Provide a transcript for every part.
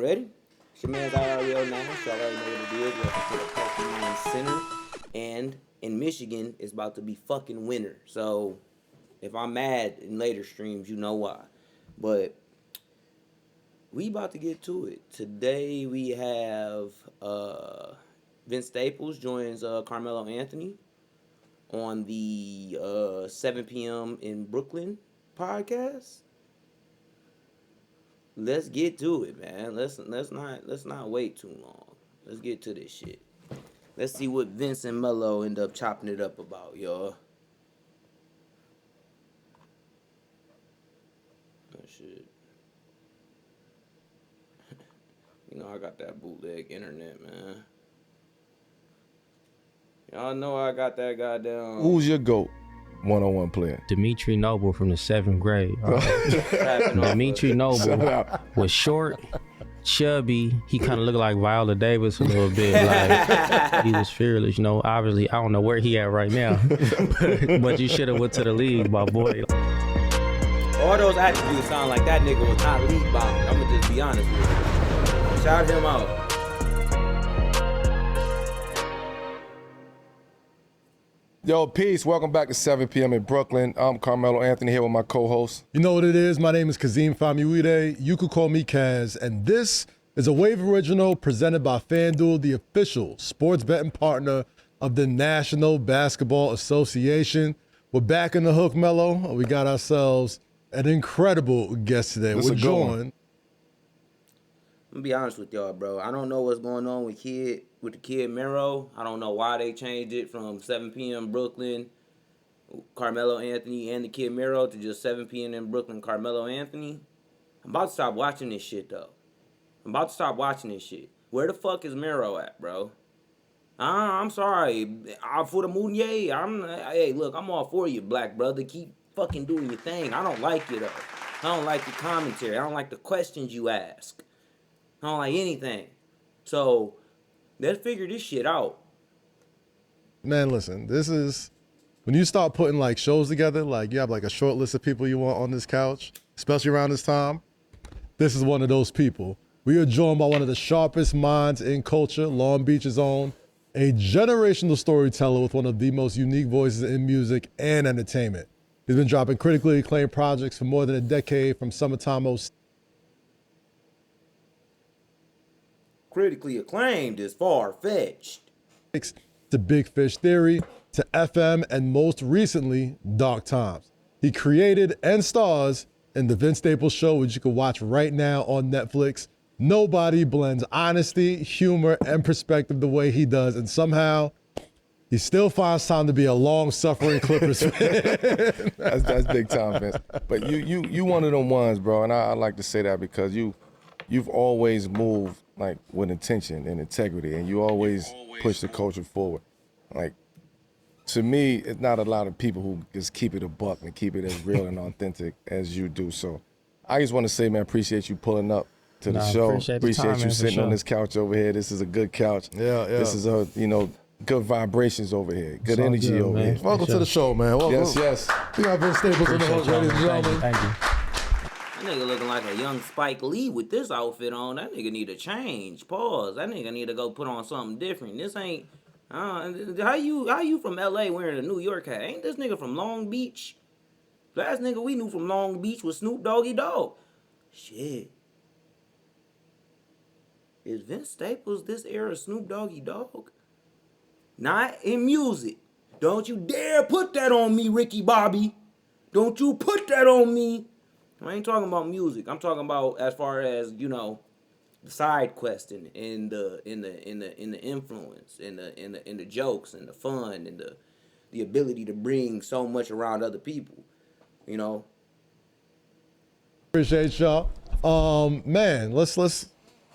ready? It's your man's IRLnash. Y'all already know what it is. Welcome to the Pokemon Center. And in Michigan, it's about to be fucking winter. So if I'm mad in later streams, you know why. But we about to get to it. Today we have Vince Staples joins Carmelo Anthony on the 7 p.m. in Brooklyn podcast. Let's get to it, man. Let's not wait too long. Let's get to this shit. Let's see what Vince and Melo end up chopping it up about, y'all. Oh shit. You know I got that bootleg internet, man. Y'all know I got that goddamn. Who's your GOAT one-on-one player? Dimitri Noble from the 7th grade. Dimitri Noble was short, chubby. He kind of looked like Viola Davis a little bit. Like he was fearless, you know. Obviously, I don't know where he at right now, but you should have went to the league, my boy. All those attributes sound like that nigga was not league bound. I'm gonna just be honest with you. Shout him out. Yo, peace. Welcome back to 7 p.m. in Brooklyn. I'm Carmelo Anthony here with my co-host. You know what it is? My name is Kazim Famiwide. You could call me Kaz. And this is a Wave original presented by FanDuel, the official sports betting partner of the National Basketball Association. We're back in the hook, Melo. We got ourselves an incredible guest today. We're joined. I'm gonna be honest with y'all, bro. I don't know what's going on with the kid Mero. I don't know why they changed it from 7 p.m. Brooklyn, Carmelo Anthony and the kid Mero to just 7 p.m. in Brooklyn, Carmelo Anthony. I'm about to stop watching this shit, though. Where the fuck is Mero at, bro? I'm sorry. For the Mounier, hey, look, I'm all for you, black brother. Keep fucking doing your thing. I don't like you, though. I don't like the commentary. I don't like the questions you ask. I don't like anything. So, let's figure this shit out. Man, listen, this is, when you start putting like shows together, like you have like a short list of people you want on this couch, especially around this time, this is one of those people. We are joined by one of the sharpest minds in culture, Long Beach's own, a generational storyteller with one of the most unique voices in music and entertainment. He's been dropping critically acclaimed projects for more than a decade, from Summertime 06. Critically acclaimed is far-fetched. To Big Fish Theory, to FM, and most recently, Dark Times. He created and stars in The Vince Staples Show, which you can watch right now on Netflix. Nobody blends honesty, humor, and perspective the way he does, and somehow he still finds time to be a long-suffering Clippers fan. That's big time, Vince. But you one of them ones, bro, and I like to say that because you've always moved like with intention and integrity, and you always push the culture forward. Like, to me, it's not a lot of people who just keep it a buck and keep it as real and authentic as you do. So I just want to say, man, appreciate you pulling up to the show. Appreciate you sitting on this couch over here. This is a good couch. Yeah. This is good vibrations over here. Good energy over here. Welcome to the show, man. Welcome. Yes. We got Vince Staples in the house, ladies and gentlemen. Thank you. That nigga looking like a young Spike Lee with this outfit on. That nigga need a change. Pause. That nigga need to go put on something different. This ain't. How you from LA wearing a New York hat? Ain't this nigga from Long Beach? Last nigga we knew from Long Beach was Snoop Doggy Dogg. Shit. Is Vince Staples this era Snoop Doggy Dogg? Not in music. Don't you dare put that on me, Ricky Bobby. Don't you put that on me. I ain't talking about music. I'm talking about as far as, the side questing and the influence and the jokes and the fun and the ability to bring so much around other people. Appreciate y'all. Man, let's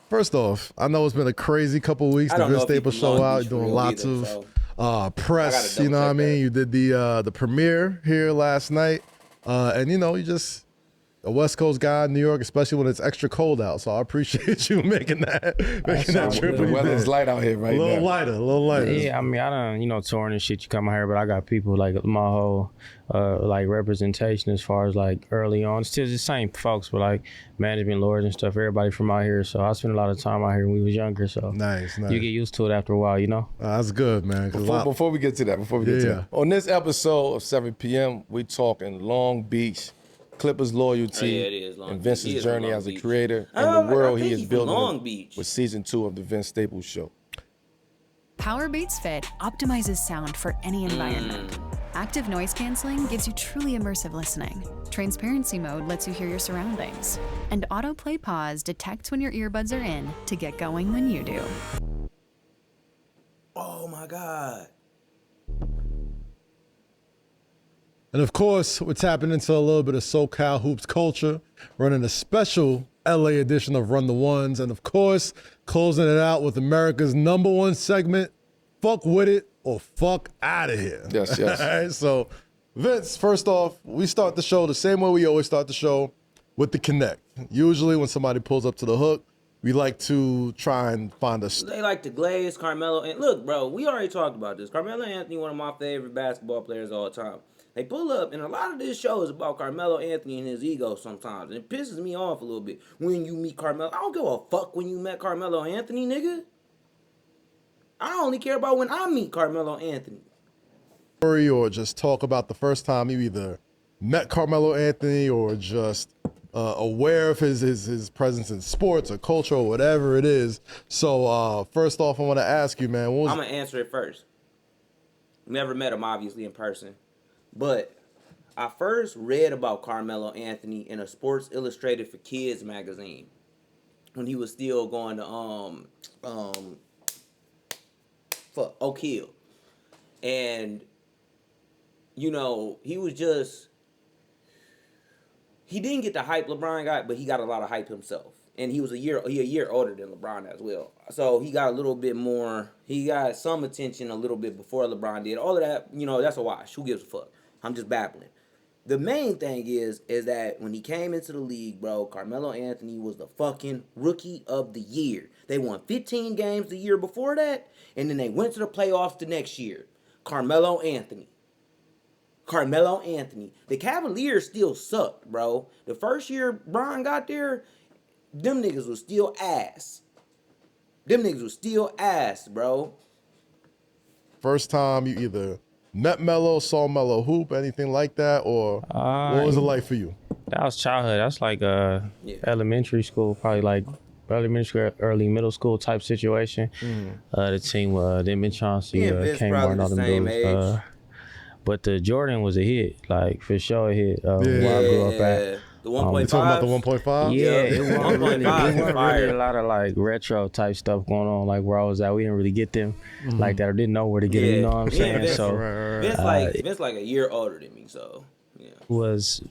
first off, I know it's been a crazy couple weeks. The Vince Staples Show out, doing lots of press. You know what I mean? You did the premiere here last night, and you a West Coast guy in New York, especially when it's extra cold out. So I appreciate you making that trip. The weather's light out here right a now. little lighter. Yeah, I mean, I done, touring and shit, you come out here, but I got people, like, my whole, like, representation as far as, like, early on. It's still the same folks, but, like, management, lawyers and stuff, everybody from out here. So I spent a lot of time out here when we was younger, so. Nice. You get used to it after a while, you know? That's good, man. Before we get to that, on this episode of 7 p.m., we talking Long Beach, Clippers loyalty, and Vince's journey as a creator and the world he is building with season 2 of the Vince Staples Show. Power Beats Fit optimizes sound for any environment. Active noise canceling gives you truly immersive listening. Transparency mode lets you hear your surroundings. And autoplay pause detects when your earbuds are in to get going when you do. Oh my God. And of course, we're tapping into a little bit of SoCal hoops culture, running a special LA edition of Run the Ones, and of course, closing it out with America's #1 segment, Fuck With It or Fuck Out of Here. Yes. All right, so Vince, first off, we start the show the same way we always start the show, with the connect. Usually when somebody pulls up to the hook, we like to try and find a... They like to glaze Carmelo. And look, bro, we already talked about this. Carmelo Anthony, one of my favorite basketball players of all time. They pull up, and a lot of this show is about Carmelo Anthony and his ego sometimes. And it pisses me off a little bit when you meet Carmelo. I don't give a fuck when you met Carmelo Anthony, nigga. I only care about when I meet Carmelo Anthony. Or just talk about the first time you either met Carmelo Anthony or just aware of his presence in sports or culture or whatever it is. So first off, I want to ask you, man. I'm going to answer it first. Never met him, obviously, in person. But I first read about Carmelo Anthony in a Sports Illustrated for Kids magazine when he was still going to Oak Hill. And, you know, he didn't get the hype LeBron got, but he got a lot of hype himself. And he was a year older than LeBron as well. So he got a little bit more, he got some attention a little bit before LeBron did. All of that, you know, that's a wash. Who gives a fuck? I'm just babbling. The main thing is that when he came into the league, bro, Carmelo Anthony was the fucking rookie of the year. They won 15 games the year before that, and then they went to the playoffs the next year. Carmelo Anthony. The Cavaliers still sucked, bro. The first year Bron got there, them niggas was still ass. Bro. First time you either met Melo, saw Melo hoop, anything like that, or what was it like for you? That was childhood. That's like elementary school, probably like early middle school type situation. The team, them and Chauncey, Kmart and all them dudes. But the Jordan was a hit, like for sure a hit. Where I grew up at. The 1.5. You talking about the 1.5? Yeah, it wasn't really fire. a lot of like retro type stuff going on. Like where I was at, we didn't really get them like that, or didn't know where to get them. You know what I'm saying? Vince, so Vince like a year older than me, so yeah. Was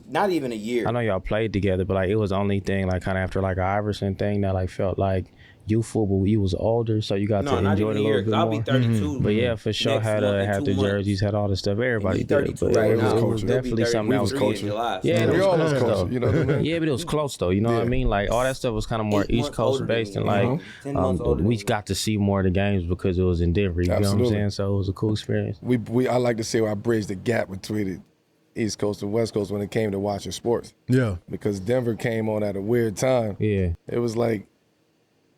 not even a year. I know y'all played together, but like it was the only thing like kind of after like an Iverson thing that like felt like youthful, but you was older, so you got to enjoy it a little bit more. I'll be 32. But yeah, for sure, had the jerseys, had all the stuff. Everybody did, but right it was definitely something that was coaching. Yeah, we all was coaching. You know what I mean? Yeah, but it was close though. You know what I mean? Like all that stuff was kind of more East Coast based, and like we got to see more of the games because it was in Denver. You know what I'm saying? So it was a cool experience. I like to say I bridged the gap between the East Coast and West Coast when it came to watching sports. Yeah, because Denver came on at a weird time. Yeah, it was like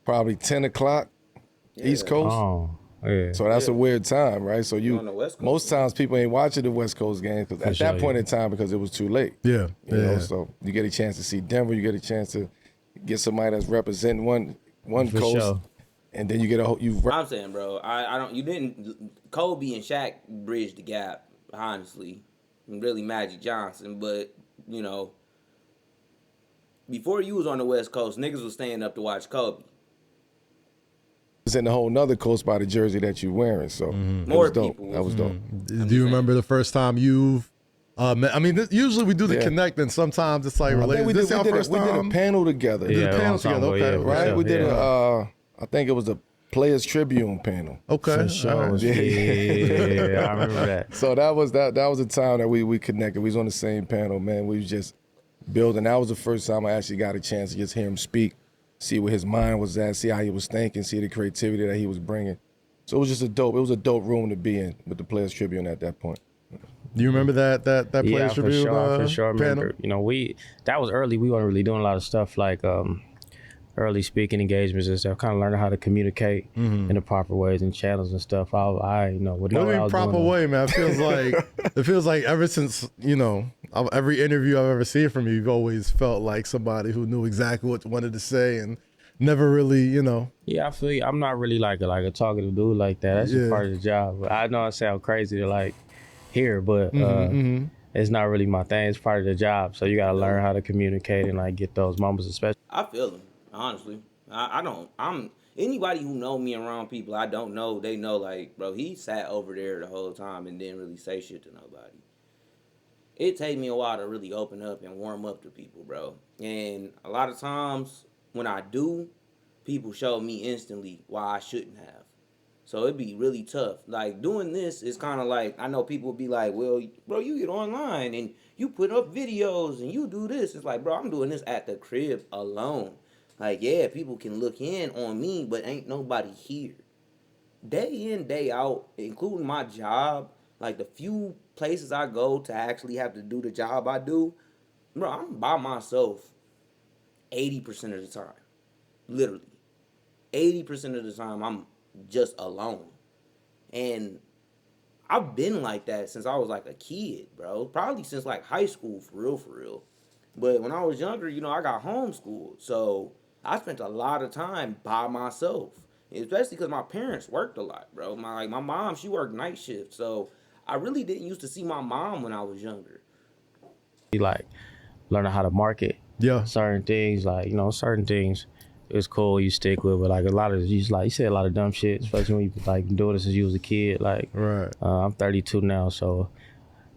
probably 10 o'clock East Coast. Oh, yeah. So that's a weird time, right? So most times people ain't watching the West Coast games because at that point in time because it was too late. Yeah. You know, so you get a chance to see Denver, you get a chance to get somebody that's representing one For coast. sure. And then you get I'm saying, bro, Kobe and Shaq bridged the gap, honestly. And really Magic Johnson, but you know, before you was on the West Coast, niggas was staying up to watch Kobe. in a whole nother coast by the jersey that you're wearing. So More people. That was dope. Do you remember the first time you've met? I mean, usually we do the connect, and sometimes it's like related. We did a panel together. Okay, right? We did I think it was a Players Tribune panel. Okay, For sure. Right. Yeah, I remember that. So that was a time that we connected. We was on the same panel, man. We was just building. That was the first time I actually got a chance to just hear him speak, see where his mind was at, see how he was thinking, see the creativity that he was bringing. So it was just a dope room to be in with the Players Tribune at that point. Do you remember that Players Tribune for sure. I remember, panel? That was early. We weren't really doing a lot of stuff like early speaking engagements and stuff, kind of learning how to communicate in the proper ways and channels and stuff. I you know, what do you mean proper way, man? It feels like ever since, every interview I've ever seen from you, you've always felt like somebody who knew exactly what you wanted to say and never really, Yeah, I feel you. I'm not really like a talkative dude like that. That's just part of the job. I know I sound crazy to like hear, but it's not really my thing. It's part of the job. So you got to learn how to communicate and like get those moments, especially. I feel them. Honestly, anybody who know me around people I don't know, they know like, bro, he sat over there the whole time and didn't really say shit to nobody. It take me a while to really open up and warm up to people, bro. And a lot of times when I do, people show me instantly why I shouldn't have. So it'd be really tough. Like doing this is kind of like, I know people would be like, well, bro, you get online and you put up videos and you do this. It's like, bro, I'm doing this at the crib alone. Like, yeah, people can look in on me, but ain't nobody here. Day in, day out, including my job, like the few places I go to actually have to do the job I do, bro, I'm by myself 80% of the time. Literally. 80% of the time, I'm just alone. And I've been like that since I was like a kid, bro. Probably since like high school, for real. But when I was younger, I got homeschooled. So I spent a lot of time by myself, especially because my parents worked a lot, bro. My mom, she worked night shift, so I really didn't used to see my mom when I was younger. Like learning how to market certain things, like certain things. It's cool, you stick with, but like a lot of you say a lot of dumb shit, especially when you like doing this since you was a kid. Like, right. I'm 32 now, so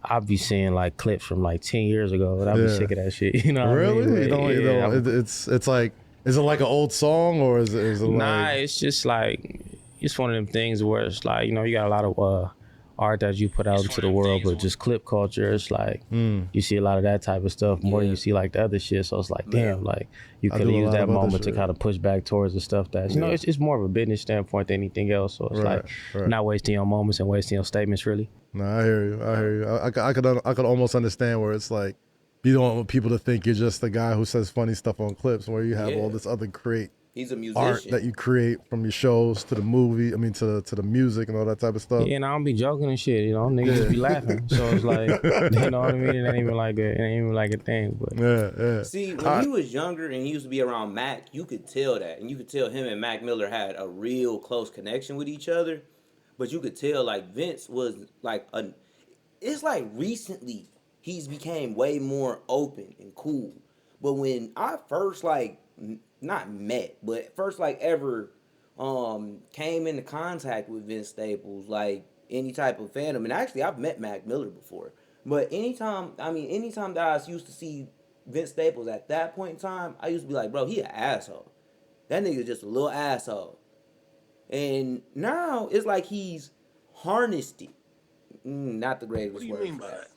I'll be seeing like clips from like 10 years ago, and I'll be sick of that shit. You know? Really? What I mean? It's like. Is it like an old song or is it Nah, like... it's just like, it's one of them things where it's like, you got a lot of art that you put out into the world, but just clip culture, it's like, you see a lot of that type of stuff more than you see like the other shit. So it's like, damn, like you could have used that moment to kind of push back towards the stuff that, it's more of a business standpoint than anything else. So it's not wasting your moments and wasting your statements, really. No, I hear you. I could almost understand where it's like, you don't want people to think you're just the guy who says funny stuff on clips, where you have all this other He's a musician. art that you create from your shows to the movie. I mean, to the music and all that type of stuff. Yeah, and I don't be joking and shit. Niggas just be laughing. So it's like, you know what I mean? It ain't even like a thing. But yeah. See, when he was younger and he used to be around Mac, you could tell that, and you could tell him and Mac Miller had a real close connection with each other. But you could tell like Vince was like it's like recently he's became way more open and cool. But when I first not met, but first ever came into contact with Vince Staples, like any type of fandom, and actually I've met Mac Miller before. But anytime that I used to see Vince Staples at that point in time, I used to be like, bro, he an asshole. That nigga's just a little asshole. And now it's like he's harnessed it. Not the greatest word. What do you mean by that?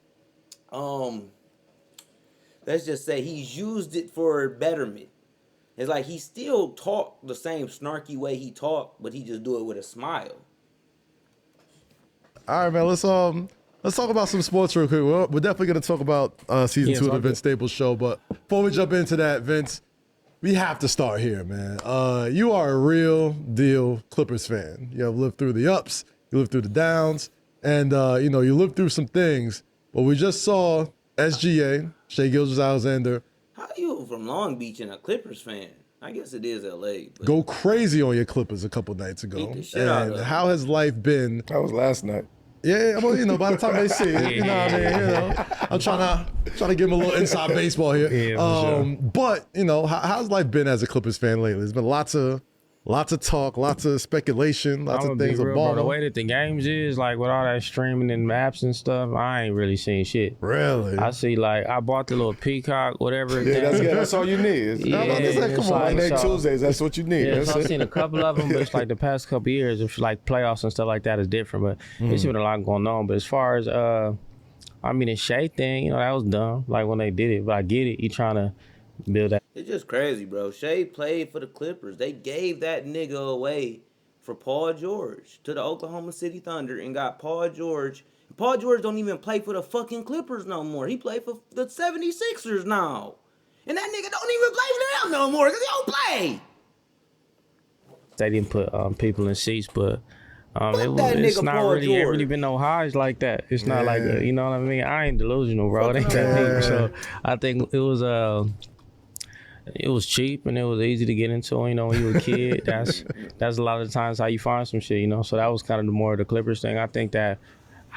Let's just say he's used it for betterment. It's like he still talk the same snarky way he talked, but he just do it with a smile. All right, man. Let's talk about some sports real quick. We're definitely gonna talk about season 2 of the Vince Staples Show, but before we jump into that, Vince, we have to start here, man. You are a real deal Clippers fan. You have lived through the ups, you lived through the downs, and you lived through some things. But we just saw SGA, Shai Gilgeous-Alexander. How are you from Long Beach and a Clippers fan? I guess it is LA. But go crazy on your Clippers a couple nights ago. And how has life been? That was last night. Yeah, well, by the time they see it, you know what I mean? I'm trying to give them a little inside baseball here. Yeah, sure. But, how's life been as a Clippers fan lately? There's been lots of talk, lots of speculation, lots of things about the way that the games is, like with all that streaming and maps and stuff, I ain't really seen shit. Really? I see, like, I bought the little Peacock, whatever. That's all you need. Come on, Monday, Tuesdays, that's what you need. Yeah, so I've seen a couple of them, but it's like the past couple years, if like playoffs and stuff like that is different, but it's been a lot going on. But as far as I mean, the Shea thing, that was dumb. Like when they did it, but I get it. You trying to build that. It's just crazy, bro. Shea played for the Clippers. They gave that nigga away for Paul George to the Oklahoma City Thunder and got Paul George. Paul George don't even play for the fucking Clippers no more. He play for the 76ers now. And that nigga don't even play for them no more because he don't play. They didn't put people in seats, but that it's nigga not Paul really George. really been no highs like that. It's not like you know what I mean. I ain't delusional, bro. It ain't that deep. So I think it was cheap and it was easy to get into. When you were a kid, that's a lot of the times how you find some shit. So that was kind of the more of the Clippers thing. I think that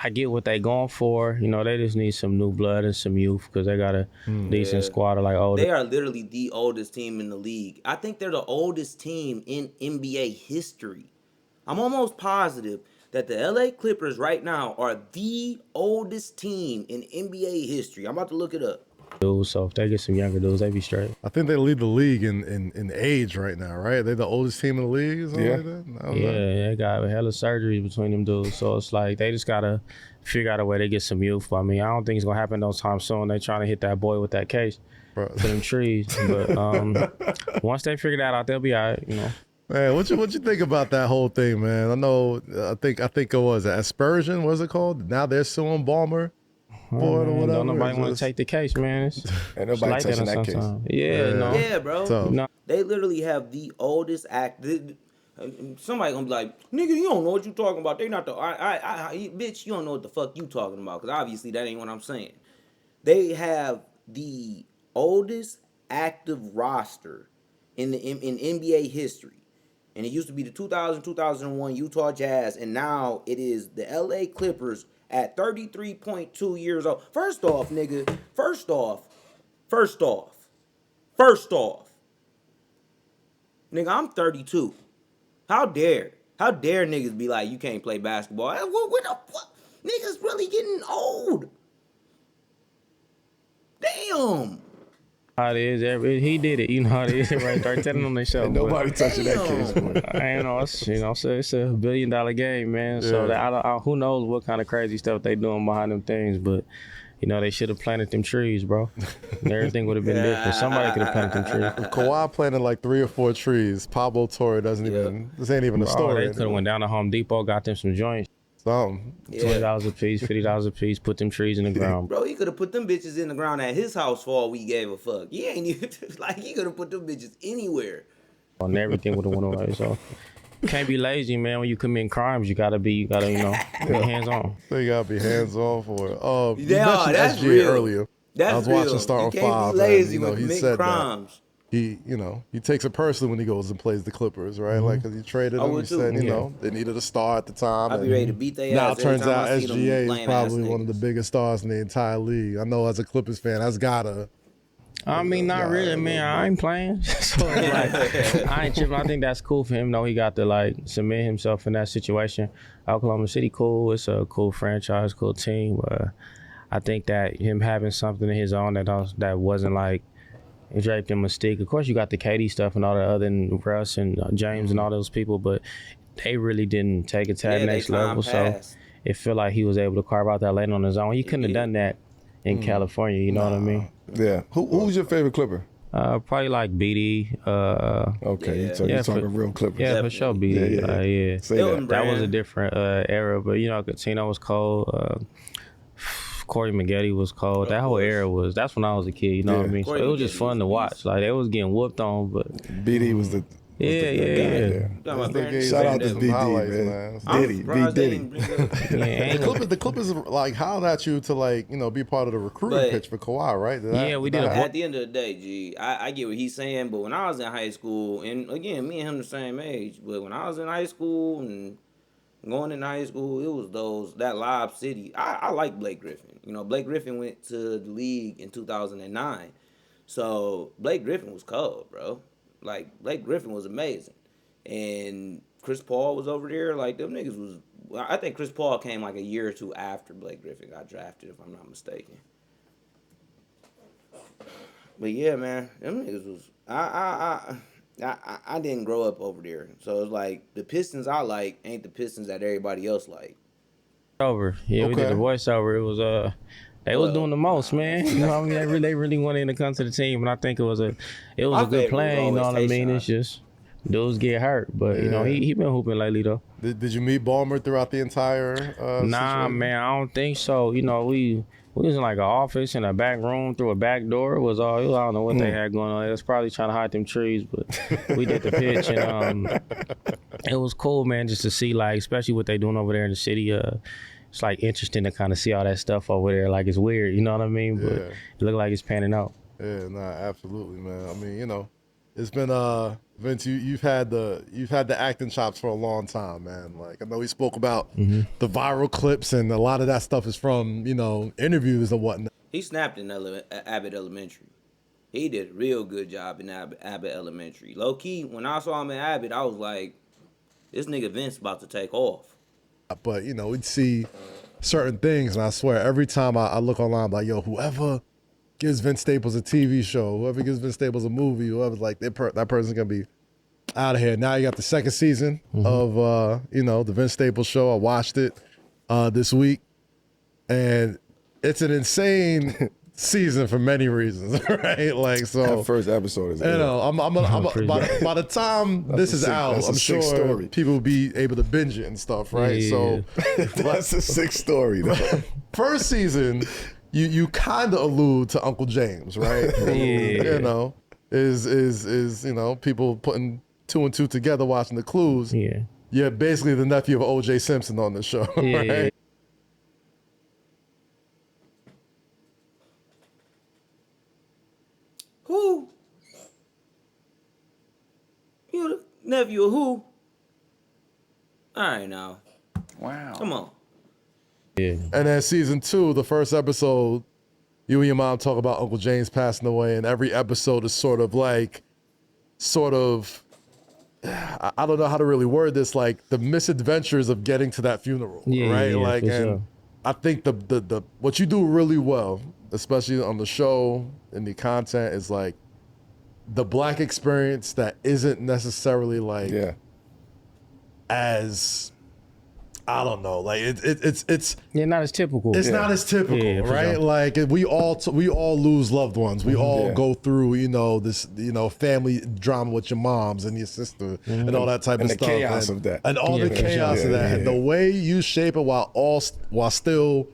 I get what they going for. They just need some new blood and some youth because they got a decent squad of like older. They are literally the oldest team in the league. I think they're the oldest team in NBA history. I'm almost positive that the LA Clippers right now are the oldest team in NBA history. I'm about to look it up. Dudes, so if they get some younger dudes, they be straight. I think they lead the league in age right now, right? They're the oldest team in the league or something like that? Yeah, they got a hell of surgeries between them dudes. So it's like they just got to figure out a way to get some youth. I mean, I don't think it's going to happen no time soon. They trying to hit that boy with that case for them trees. But once they figure that out, they'll be all right, Man, what you think about that whole thing, man? I think it was Aspersion, what's it called? Now they're suing Ballmer for it or whatever. Don't nobody want to take the case, man. Ain't nobody touching that case. Yeah, bro. No. They literally have the oldest act. Somebody gonna be like, nigga, you don't know what you talking about. They not the bitch. You don't know what the fuck you talking about because obviously that ain't what I'm saying. They have the oldest active roster in NBA history. And it used to be the 2000-2001 Utah Jazz, and now it is the LA Clippers at 33.2 years old. First off, nigga, first off. Nigga, I'm 32. How dare niggas be like, you can't play basketball? What the fuck? Niggas really getting old. Damn. How it is, he did it. You know how it is, right? Start telling on their show. Ain't nobody touching that case, boy. I know, so it's a $1 billion game, man. Yeah. So who knows what kind of crazy stuff they doing behind them things, but they should have planted them trees, bro. And everything would have been different. Somebody could have planted them trees. If Kawhi planted like 3 or 4 trees, Pablo Torre this ain't even a story. They could have went down to Home Depot, got them some joints. $20 a piece, $50 a piece, put them trees in the ground. Bro, he could have put them bitches in the ground at his house for all we gave a fuck. He ain't even, he could have put them bitches anywhere. And everything would have went away, so. Can't be lazy, man. When you commit crimes, you gotta be hands on. So you gotta be hands on for it. You that's mentioned SGA real. earlier. That's I was real. watching Starting you can't Five. Be lazy and, when he commit said crimes. That. He takes it personally when he goes and plays the Clippers, right? Like, because he traded him. He said, they needed a star at the time. I'd be ready to beat their now ass. Now it turns out SGA is probably one of the biggest stars in the entire league. I know as a Clippers fan, that's gotta. I mean, not really, man. I ain't playing. So, I ain't tripping. I think that's cool for him, though. He got to, submit himself in that situation. Oklahoma City, cool. It's a cool franchise, cool team. I think that him having something of his own that wasn't, draped in mystique. Of course, you got the KD stuff and all the other, and Russ and James and all those people, but they really didn't take it to that next level. So it felt like he was able to carve out that lane on his own. He couldn't have done that in California, you know what I mean? Yeah. Who's your favorite Clipper? Probably like BD. Okay, so you're talking real Clippers. Yeah, for sure, BD. Yeah. Say that was a different era, but Coutinho was cold. Corey Maggette was cold. That whole era that's when I was a kid, you know what I mean? So it was just fun to watch. They was getting whooped on, but BD was the Yeah. Shout out to BD, man. Diddy. The Clippers hollered at you to be part of the recruiting pitch for Kawhi, right? We did. At the end of the day, G, I get what he's saying, but when I was in high school, and again, me and him the same age, but when I was in high school and going into high school, it was that Lob City. I like Blake Griffin. Blake Griffin went to the league in 2009. So Blake Griffin was cold, bro. Blake Griffin was amazing. And Chris Paul was over there. Them niggas was... I think Chris Paul came a year or two after Blake Griffin got drafted, if I'm not mistaken. But yeah, man, them niggas was... I didn't grow up over there. So it's the Pistons I like ain't the Pistons that everybody else like. Over. Yeah, we did a voiceover. It was They was doing the most, man. You know what I mean? They really wanted to come to the team, and I think it was a good plan. You know what I mean? It's just dudes get hurt, but you know he been hooping lately though. Did you meet Ballmer throughout the entire? Nah, situation? man, I don't think so. You know, we was in like an office in a back room through a back door. It was all, I don't know what they had going on. They was probably trying to hide them trees, but we did the pitch, and it was cool, man, just to see, like, especially what they doing over there in the city. It's like interesting to kind of see all that stuff over there. Like, it's weird, you know what I mean? But it looked like it's panning out. Yeah, nah, absolutely, man. I mean, you know, it's been Vince, you've had the acting chops for a long time, man. Like, I know we spoke about the viral clips, and a lot of that stuff is from, you know, interviews and whatnot. He snapped in Abbott Elementary. He did a real good job in Abbott Elementary. Low key, when I saw him in Abbott, I was like, this nigga Vince about to take off. But, you know, we'd see certain things, and I swear, every time I look online, I'm like, yo, whoever gives Vince Staples a TV show, whoever gives Vince Staples a movie, whoever's like, that person's going to be out of here. Now you got the second season of, you know, the Vince Staples show. I watched it this week, and it's an insane season for many reasons, right? Like, so that first episode is, you know, by the time this is out, I'm sure people will be able to binge it and stuff, right? Yeah. So that's a sick story, though. First season, you kind of allude to Uncle James, right? Yeah. You know, is you know, people putting two and two together, watching the clues. Yeah. You're basically the nephew of O.J. Simpson on the show, right? Who? You the nephew of who? All right, now. Wow. Come on. Yeah. And then season 2, the first episode, you and your mom talk about Uncle James passing away, and every episode is sort of, I don't know how to really word this, like the misadventures of getting to that funeral, right? Like, and sure. I think the what you do really well, especially on the show and the content, is like the Black experience that isn't necessarily like as, I don't know, like it's not as typical. It's not as typical, right? Sure. Like we all lose loved ones. We all go through, you know, this, you know, family drama with your moms and your sister and all that type of stuff. And the chaos of that. And all the chaos of that. And the way you shape it while still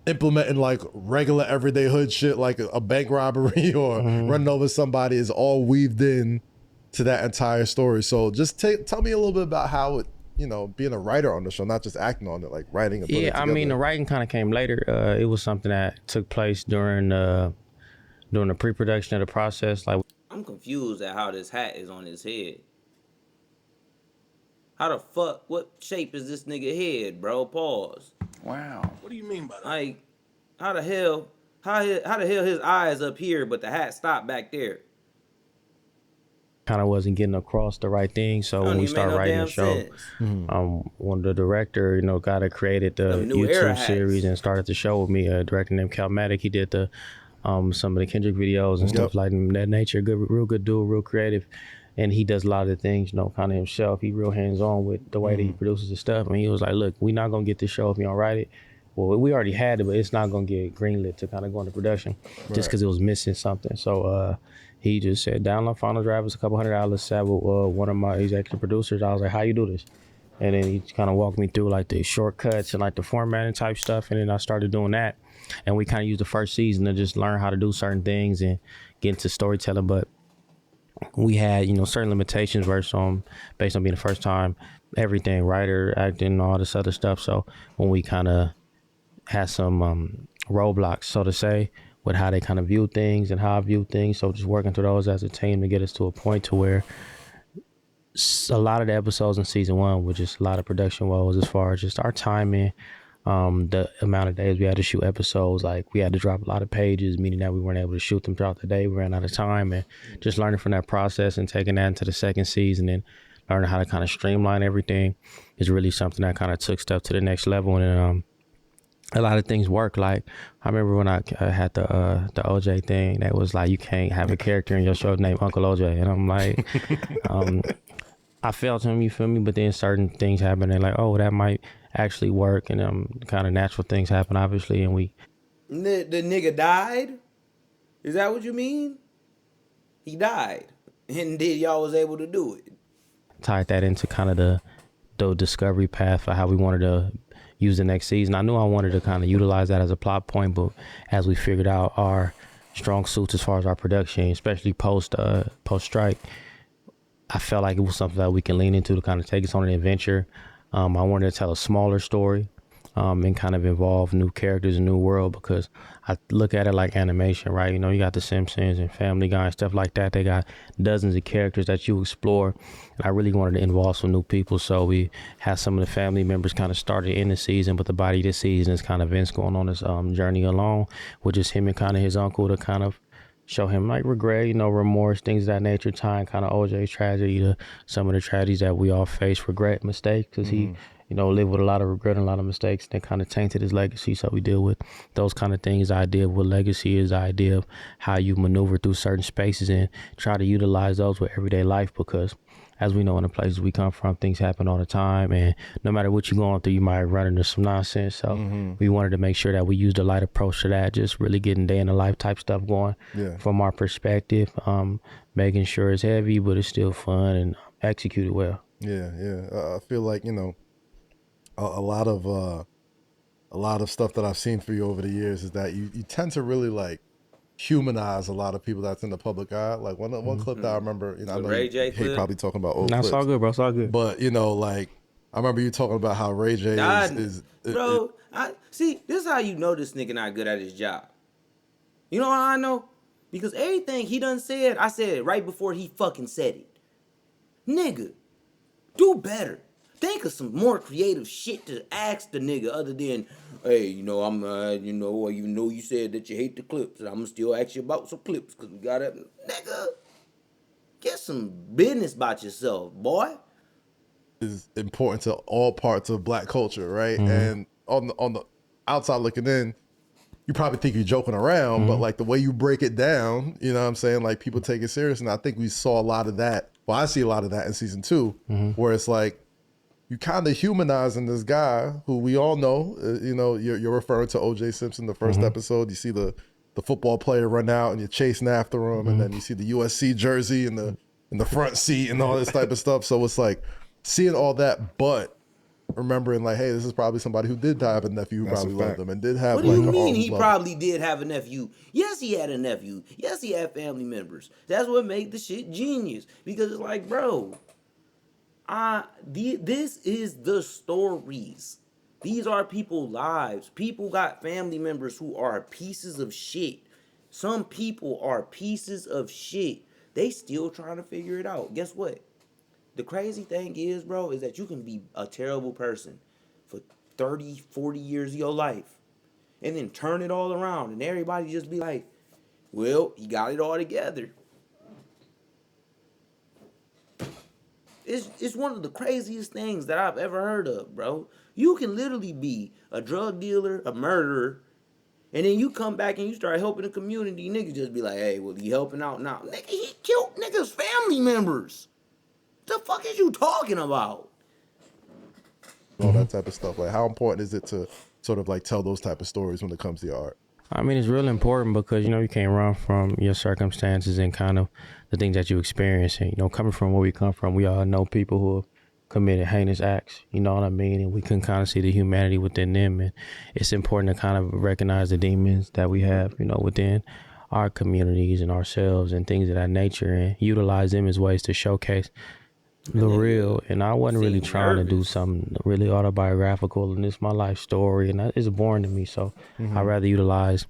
implementing like regular everyday hood shit, like a bank robbery or running over somebody, is all weaved in to that entire story. So just tell me a little bit about how it, you know, being a writer on the show, not just acting on it, like writing. Yeah, I mean, the writing kind of came later. It was something that took place during the pre-production of the process. Like, I'm confused at how this hat is on his head. How the fuck? What shape is this nigga head, bro? Pause. Wow. What do you mean by that? Like, how the hell? How the hell his eyes up here, but the hat stopped back there? kind of wasn't getting across the right thing. So when we started writing the show, one of the director, you know, guy that created the YouTube series and started the show with me, a director named Carmelo. He did the some of the Kendrick videos and stuff like that nature. Real good dude, real creative. And he does a lot of the things, you know, kind of himself. He real hands-on with the way that he produces his stuff. And he was like, look, we're not going to get this show if you don't write it. Well, we already had it, but it's not going to get greenlit to kind of go into production just because it was missing something. So he just said, download Final Draft. It's a couple $100. Sat with one of my executive producers. I was like, how you do this? And then he kind of walked me through like the shortcuts and like the formatting type stuff. And then I started doing that. And we kind of used the first season to just learn how to do certain things and get into storytelling. But we had, you know, certain limitations based on being the first time, everything, writer, acting, all this other stuff. So when we kind of had some roadblocks, so to say, with how they kind of view things and how I view things. So just working through those as a team to get us to a point to where a lot of the episodes in season one were just a lot of production woes as far as just our timing, the amount of days we had to shoot episodes. Like we had to drop a lot of pages, meaning that we weren't able to shoot them throughout the day. We ran out of time, and just learning from that process and taking that into the second season and learning how to kind of streamline everything is really something that kind of took stuff to the next level. And a lot of things work. Like I remember when I had the OJ thing, that was like, you can't have a character in your show named Uncle OJ. And I'm like, I felt him, you feel me? But then certain things happen and like, oh, that might actually work. And kind of natural things happen, obviously. And we The nigga died? Is that what you mean? He died. And then y'all was able to do it. Tied that into kind of the discovery path for how we wanted to use the next season. I knew I wanted to kind of utilize that as a plot point, but as we figured out our strong suits as far as our production, especially post strike, I felt like it was something that we can lean into to kind of take us on an adventure. I wanted to tell a smaller story and kind of involve new characters, a new world, because I look at it like animation, right? You know, you got The Simpsons and Family Guy and stuff like that. They got dozens of characters that you explore. And I really wanted to involve some new people. So we had some of the family members kind of started in the season, but the body of the season is kind of Vince going on this journey alone with just him and kind of his uncle to kind of show him like regret, you know, remorse, things of that nature, tying kind of OJ's tragedy to some of the tragedies that we all face, regret, mistakes, because he, you know, lived with a lot of regret and a lot of mistakes that kind of tainted his legacy. So we deal with those kind of things. The idea of what legacy is, the idea of how you maneuver through certain spaces and try to utilize those with everyday life, because as we know, in the places we come from, things happen all the time, and no matter what you're going through, you might run into some nonsense. So we wanted to make sure that we used a light approach to that, just really getting day in the life type stuff going from our perspective, making sure it's heavy, but it's still fun and executed well. I feel like, you know, a lot of stuff that I've seen for you over the years is that you tend to really like humanize a lot of people that's in the public eye. Like one clip that I remember, you know, I know Ray J you hate probably talking about old That's clips. all good, bro. It's all good. But, you know, like, I remember you talking about how Ray J Bro, see, this is how you know this nigga not good at his job. You know how I know? Because everything he done said, I said it right before he fucking said it. Nigga, do better. Think of some more creative shit to ask the nigga other than, hey, you know, I'm, you know, even though you said that you hate the clips, I'm gonna still ask you about some clips because we got it. Nigga, get some business about yourself, boy. is important to all parts of black culture, right? And on the outside looking in, you probably think you're joking around, but like the way you break it down, you know what I'm saying? Like people take it serious. And I think we saw a lot of that. Well, I see a lot of that in season 2, where it's like, you kind of humanizing this guy who we all know, you know, you're referring to O.J. Simpson, the first episode. You see the football player run out and you're chasing after him. And then you see the USC jersey in the front seat and all this type of stuff. So it's like seeing all that, but remembering like, hey, this is probably somebody who did have a nephew who probably loved him and did have What like do you mean an he probably did have a nephew? Yes, he had a nephew. Yes, he had family members. That's what made the shit genius. Because it's like, bro, this is the stories. These are people's lives. People got family members who are pieces of shit. Some people are pieces of shit. They still trying to figure it out. Guess what? The crazy thing is, bro, is that you can be a terrible person for 30, 40 years of your life and then turn it all around and everybody just be like, well, he got it all together. It's one of the craziest things that I've ever heard of, bro. You can literally be a drug dealer, a murderer, and then you come back and you start helping the community. Niggas just be like, hey, well, he helping out now. Nigga, he killed niggas' family members. The fuck is you talking about? all that type of stuff. Like, how important is it to sort of like tell those type of stories when it comes to your art? I mean, it's really important because, you know, you can't run from your circumstances and kind of the things that you experience. And, you know, coming from where we come from, we all know people who have committed heinous acts, you know what I mean? And we can kind of see the humanity within them. And it's important to kind of recognize the demons that we have, you know, within our communities and ourselves and things of that nature, and utilize them as ways to showcase the real. And I wasn't really trying to do something really autobiographical, and it's my life story, and it's boring to me. So I'd rather utilize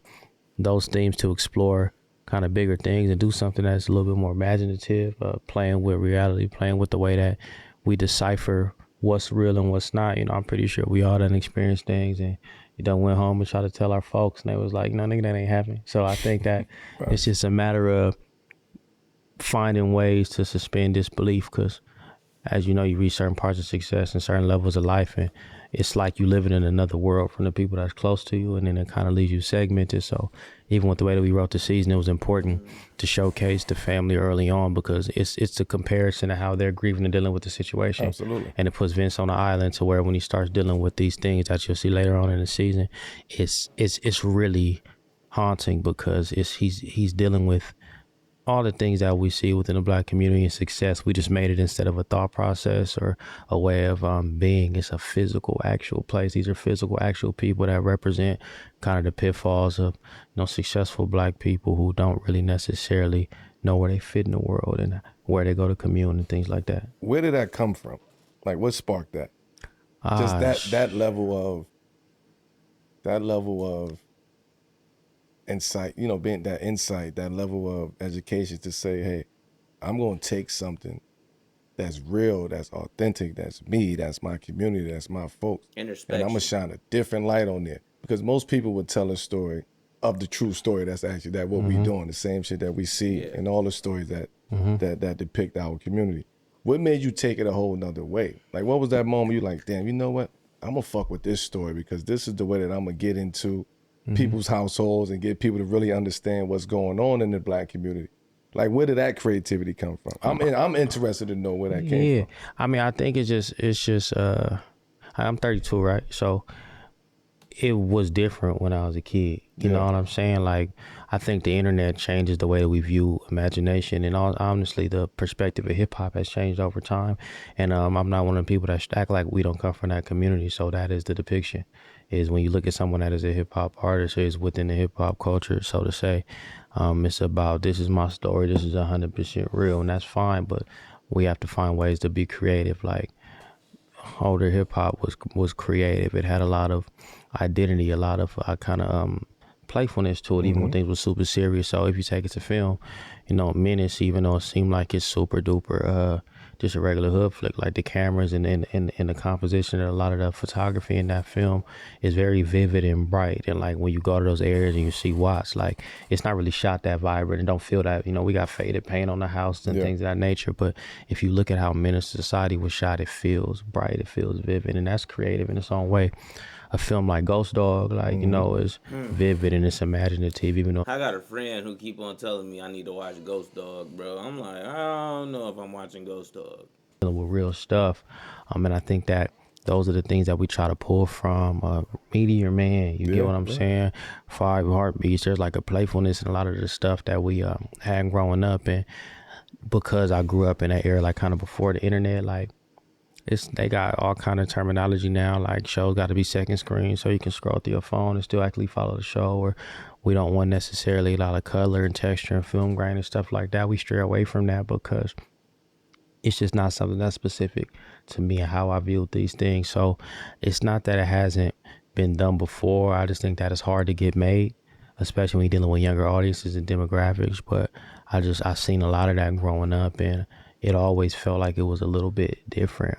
those themes to explore kind of bigger things and do something that's a little bit more imaginative, playing with reality, playing with the way that we decipher what's real and what's not. You know, I'm pretty sure we all done experienced things, and you done went home and tried to tell our folks, and they was like, no, nigga, that ain't happening. So I think that it's just a matter of finding ways to suspend disbelief, because as you know, you reach certain parts of success and certain levels of life, and it's like you living in another world from the people that's close to you, and then it kind of leaves you segmented. So even with the way that we wrote the season, it was important to showcase the family early on, because it's a comparison to how they're grieving and dealing with the situation. Absolutely. And it puts Vince on the island to where when he starts dealing with these things that you'll see later on in the season, it's really haunting because he's dealing with all the things that we see within the Black community and success. We just made it instead of a thought process or a way of being. It's a physical, actual place. These are physical, actual people that represent kind of the pitfalls of successful Black people who don't really necessarily know where they fit in the world and where they go to commune and things like that. Where did that come from? Like, what sparked that? Just that level of insight, being that insight, that level of education to say, hey, I'm going to take something that's real, that's authentic, that's me, that's my community, that's my folks, and I'm going to shine a different light on there. Because most people would tell a story of the true story that's actually that what we doing, the same shit that we see in all the stories that that depict our community. What made you take it a whole nother way? Like, what was that moment you like, damn, you know what? I'm going to fuck with this story because this is the way that I'm going to get into people's households and get people to really understand what's going on in the Black community. Like, where did that creativity come from? I'm interested to know where that came from. I mean, I think it's just I'm 32, right? So it was different when I was a kid. You know what I'm saying? Like, I think the internet changes the way that we view imagination, and honestly, the perspective of hip hop has changed over time. And I'm not one of the people that act like we don't come from that community. So that is the depiction. Is when you look at someone that is a hip hop artist or is within the hip hop culture, so to say, it's about, this is my story, this is 100% real, and that's fine. But we have to find ways to be creative. Like, older hip hop was creative. It had a lot of identity, a lot of kind of playfulness to it, even when things were super serious. So if you take it to film, Menace, even though it seemed like it's super duper just a regular hood flick, like the cameras and the composition and a lot of the photography in that film is very vivid and bright. And like when you go to those areas and you see Watts, like it's not really shot that vibrant and don't feel that, we got faded paint on the house and things of that nature. But if you look at how Menace to Society was shot, it feels bright, it feels vivid, and that's creative in its own way. A film like Ghost Dog, like, is vivid and it's imaginative, even though I got a friend who keep on telling me I need to watch Ghost Dog, bro. I'm like, I don't know if I'm watching Ghost Dog. With real stuff. And I think that those are the things that we try to pull from Meteor Man. You get what I'm saying? 5 Heartbeats. There's like a playfulness in a lot of the stuff that we had growing up. And because I grew up in that era, like kind of before the internet, like, they got all kind of terminology now, like shows got to be second screen so you can scroll through your phone and still actually follow the show, or we don't want necessarily a lot of color and texture and film grain and stuff like that. We stray away from that because it's just not something that's specific to me and how I view these things. So it's not that it hasn't been done before. I just think that it's hard to get made, especially when you're dealing with younger audiences and demographics. But I've seen a lot of that growing up, and it always felt like it was a little bit different.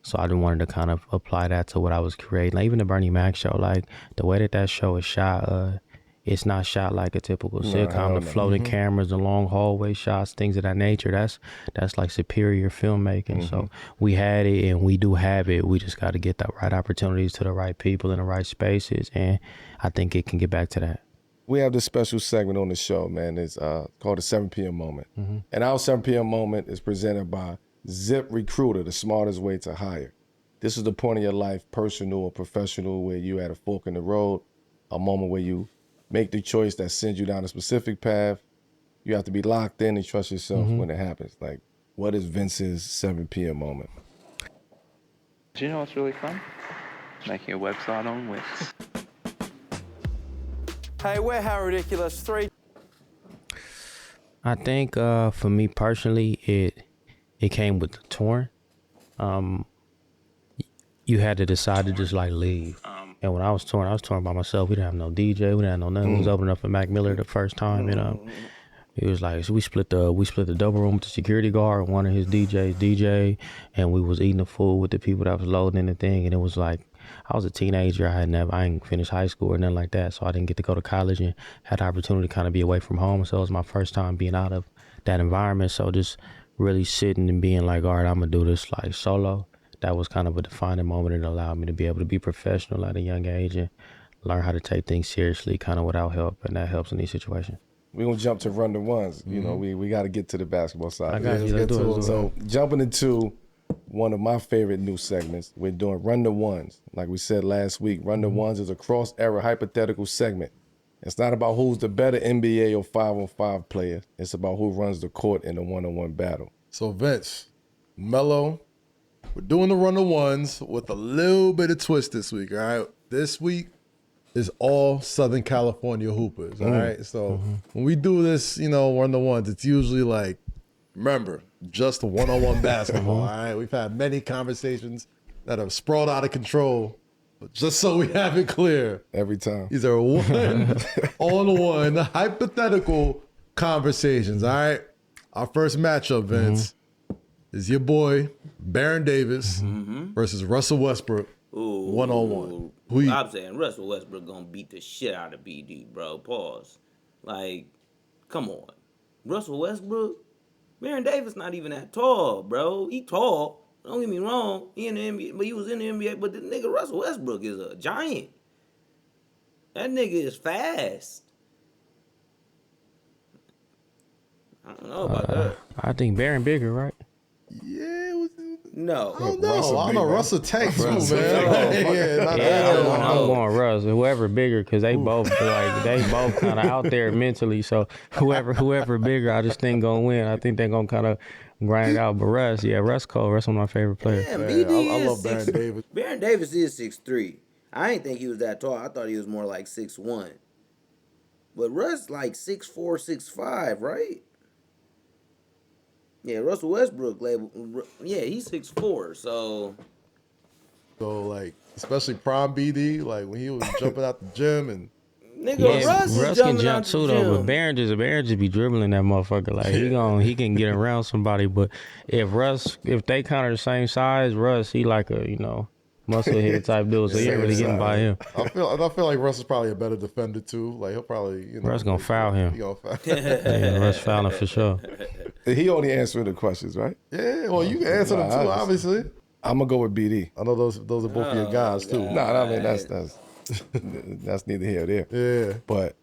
So I wanted to kind of apply that to what I was creating. Like even the Bernie Mac show, like the way that show is shot, it's not shot like a typical sitcom. The floating cameras, the long hallway shots, things of that nature. That's like superior filmmaking. So we had it and we do have it. We just got to get the right opportunities to the right people in the right spaces. And I think it can get back to that. We have this special segment on the show, man. It's called the 7 p.m. moment. And our 7 p.m. moment is presented by Zip Recruiter, the smartest way to hire. This is the point of your life, personal or professional, where you at a fork in the road, a moment where you make the choice that sends you down a specific path. You have to be locked in and trust yourself when it happens. Like, what is Vince's 7 p.m. moment? Do you know what's really fun? Making a website on Wix. Hey, we're How Ridiculous 3. I think for me personally, it came with the touring. You had to decide to just like leave. And when I was touring by myself. We didn't have no DJ, we didn't have no nothing. We was opening up for Mac Miller the first time, and it was like, so we split the double room with the security guard, one of his DJs DJ, and we was eating the food with the people that was loading in the thing. And it was like, I was a teenager. I ain't finished high school or nothing like that, so I didn't get to go to college and had the opportunity to kind of be away from home. So it was my first time being out of that environment. So just really sitting and being like, all right, I'm gonna do this like solo. That was kind of a defining moment. It allowed me to be able to be professional at a young age and learn how to take things seriously, kind of without help, and that helps in these situations. We're gonna jump to Run the Ones. You know, we got to get to the basketball side. I got you. Let's do it. So jumping into one of my favorite new segments, we're doing Run the Ones. Like we said last week, Run the Ones is a cross-era hypothetical segment It's not about who's the better NBA or 5-on-5 player. It's about who runs the court in a one-on-one battle. So Vince, Melo, we're doing the run-of-ones with a little bit of twist this week, all right? This week is all Southern California hoopers, all right? So when we do this, run-of-ones, it's usually like, remember, just one-on-one basketball, all right? We've had many conversations that have sprawled out of control, but just so we have it clear, Every time. these are one-on-one hypothetical conversations, all right? Our first matchup, Vince, is your boy, Baron Davis, versus Russell Westbrook, one-on-one. I'm saying Russell Westbrook gonna beat the shit out of BD, bro. Pause. Like, come on. Russell Westbrook? Baron Davis not even that tall, bro. He tall. Don't get me wrong. He in the NBA, but he was in the NBA. But the nigga Russell Westbrook is a giant. That nigga is fast. I don't know about that. I think Baron bigger, right? Yeah, No. I don't know. Russell tanks too, man. I'm going Russ. Whoever bigger, because they both kind of out there mentally. So whoever bigger, I just think gonna win. I think they're gonna kind of grind it out. But Russ Cole, Russ one of my favorite players. Yeah, BD I is love Baron Davis. Baron Davis is 6'3". I didn't think he was that tall. I thought he was more like 6'1". But Russ like 6'4", 6'5", right? Yeah, Russell Westbrook, he's 6'4", so like, especially prime BD, like when he was jumping out the gym and Russ can jump too though, but Baron just be dribbling that motherfucker. Like he can get around somebody, but if they kind of the same size, Russ he like a muscle head type dude, so you ain't really getting by him. I feel like Russ is probably a better defender too. Like he'll probably Russ gonna foul him. He gonna foul. Yeah, Russ fouling for sure. He only answering the questions, right? Yeah, well you can answer them too, obviously. I'm gonna go with BD. I know those are both of your guys too. I mean that's neither here or there. Yeah, but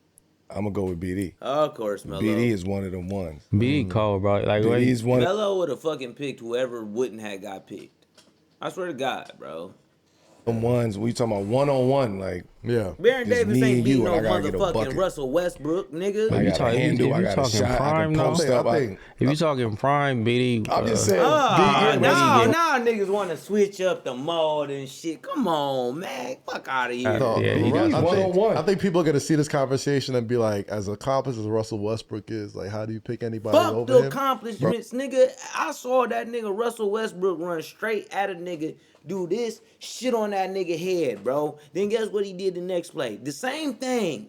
I'm gonna go with BD. Of course, Melo. BD is one of them ones. BD cold, bro. Like BD's one. Melo would have fucking picked whoever wouldn't have got picked. I swear to God, bro. Them ones we talking about one-on-one, like yeah. Baron Davis ain't beat no motherfucking motherfucking Russell Westbrook, nigga. I got a handle, I got a shot, prime, I can post up. If you talking prime, BD, I'm just saying. Now niggas want to switch up the mode and shit. Come on, man. Fuck out of here. I think people are going to see this conversation and be like, as accomplished as Russell Westbrook is, like, how do you pick anybody Fuck over the him? accomplishments, nigga. I saw that nigga Russell Westbrook run straight at a nigga, do this, shit on that nigga head, bro. Then guess what he did the next play? The same thing.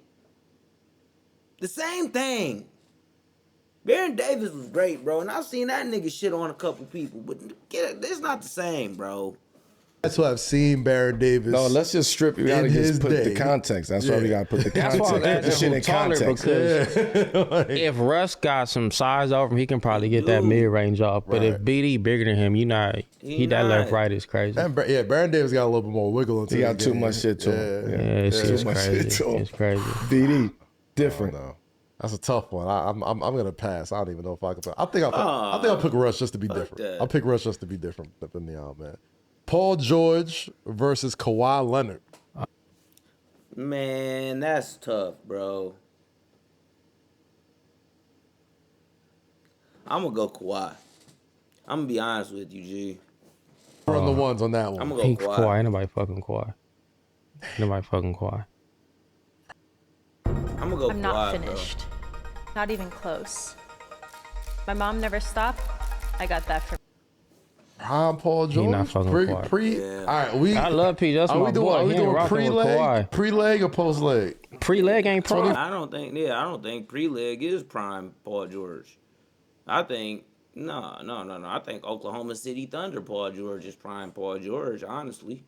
Baron Davis was great, bro. And I've seen that nigga shit on a couple people. But it's not the same, bro. That's what I've seen Baron Davis. No, let's just strip. You gotta just put the context. That's why we gotta put the context. That's why the shit in context. Because if Russ got some size over him, he can probably get that mid range off. But if BD bigger than him, that left right is crazy. And Baron Davis got a little bit more wiggle into He got too much shit to him. It's crazy. It's crazy. BD different. That's a tough one. I'm gonna pass. I don't even know if I can. I think I'll pick Russ just to be different. I'll pick Russ just to be different than y'all, man. Paul George versus Kawhi Leonard. Man, that's tough, bro. I'm gonna go Kawhi. I'm gonna be honest with you, G. Run the ones on that one. I'm gonna go Kawhi. Ain't nobody fucking Kawhi. I'm gonna go Kawhi. I'm not finished. Bro. Not even close. My mom never stopped. I got that from Prime Paul George. He not fucking All right, I love P. That's my boy. Are we doing pre-leg or post-leg? Pre-leg ain't prime. I don't think pre-leg is prime Paul George. I think no. I think Oklahoma City Thunder Paul George is prime Paul George. Honestly.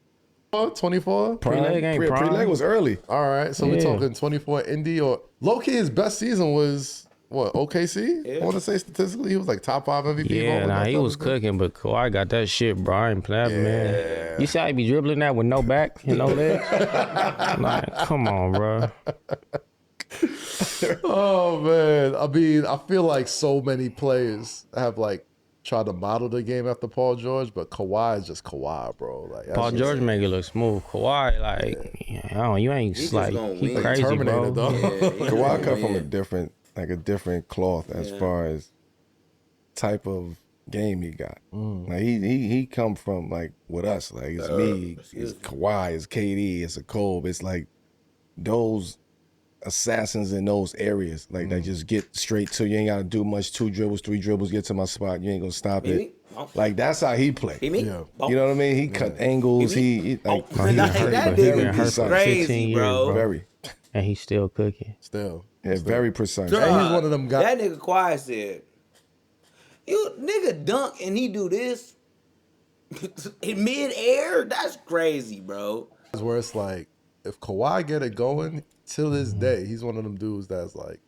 24? Pre-leg ain't prime. Pre-leg was early. All right, so we're talking 24 Indy or low-key. His best season was what, OKC? Yeah. I want to say statistically he was like top 5 MVP. Yeah, he was cooking, but Kawhi got that shit, bro. I ain't playing, man. You see how he be dribbling that with no back and no legs? Like, come on, bro. Oh man, I mean, I feel like so many players have like tried to model the game after Paul George, but Kawhi is just Kawhi, bro. Like Paul George make it look smooth. Kawhi, like, you ain't He like, just he gonna crazy, Terminator, bro. dog. Kawhi come from a different cloth as far as type of game he got. Like he come from like with us, like it's me, it's Kawhi, it's KD, it's a Kobe. It's like those assassins in those areas, like they just get straight to you. Ain't gotta do much. 2 dribbles, 3 dribbles, get to my spot. You ain't gonna stop it. Like that's how he play. Yeah. You know what I mean? He cut angles. He like that very nigga precise. crazy, bro. Very. And he's still cooking. Yeah, very precise. Bruh, And he's one of them guys. That nigga Kawhi said, "You nigga dunk and he do this in mid-air? That's crazy, bro." Where it's like, if Kawhi get it going, till this day, he's one of them dudes that's like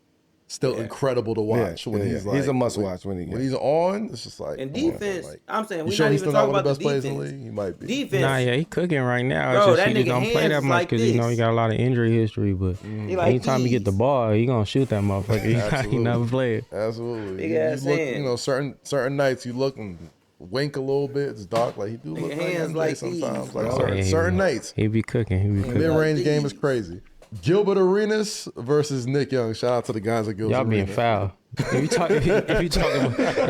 still incredible to watch. When he's like, he's a must watch when he's on. It's just like And defense, like, I'm saying you we're sure not he's even still not talking one of the about best the players in the defense. league? He might be. Defense, Nah, yeah, he cooking right now. Bro, It's just that he just nigga don't play hands that is much like because he this. got a lot of injury history. But He like anytime he get the these. ball, he gonna shoot that motherfucker. He never play it. Absolutely. Big you ass look, hands. certain nights you look and wink a little bit. It's dark. Like he do look Nigga like hands MJ like sometimes. these, Like bro. certain nights. He be cooking. Mid-range game is crazy. Gilbert Arenas versus Nick Young. Shout out to the guys at Gilbert Y'all being Arenas. foul. If